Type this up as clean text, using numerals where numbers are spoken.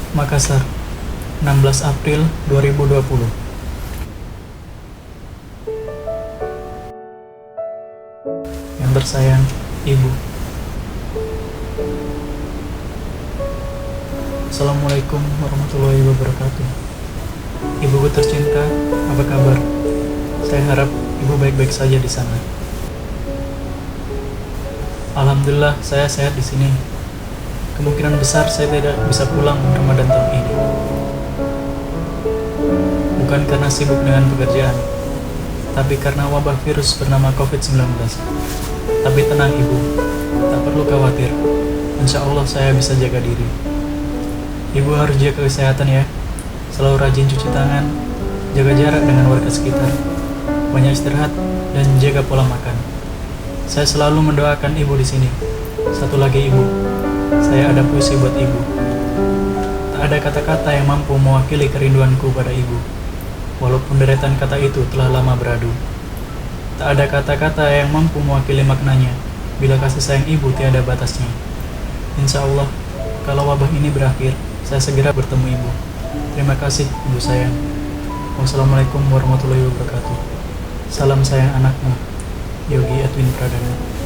Makassar, 16 April 2020. Yang tersayang, Ibu. Assalamualaikum warahmatullahi wabarakatuh. Ibuku tercinta, apa kabar? Saya harap Ibu baik-baik saja di sana. Alhamdulillah, saya sehat di sini. Kemungkinan besar saya tidak bisa pulang Ramadan tahun ini. Bukan karena sibuk dengan pekerjaan, tapi karena wabah virus bernama COVID-19. Tapi tenang Ibu, tak perlu khawatir. Insya Allah saya bisa jaga diri. Ibu harus jaga kesehatan ya. Selalu rajin cuci tangan, jaga jarak dengan warga sekitar, banyak istirahat, dan jaga pola makan. Saya selalu mendoakan Ibu di sini. Satu lagi Ibu, saya ada puisi buat Ibu. Tak ada kata-kata yang mampu mewakili kerinduanku pada Ibu, walaupun deretan kata itu telah lama beradu. Tak ada kata-kata yang mampu mewakili maknanya, bila kasih sayang Ibu tiada batasnya. Insya Allah, kalau wabah ini berakhir, saya segera bertemu Ibu. Terima kasih Ibu sayang. Wassalamualaikum warahmatullahi wabarakatuh. Salam sayang anakmu, Yogi Edwin Pradana.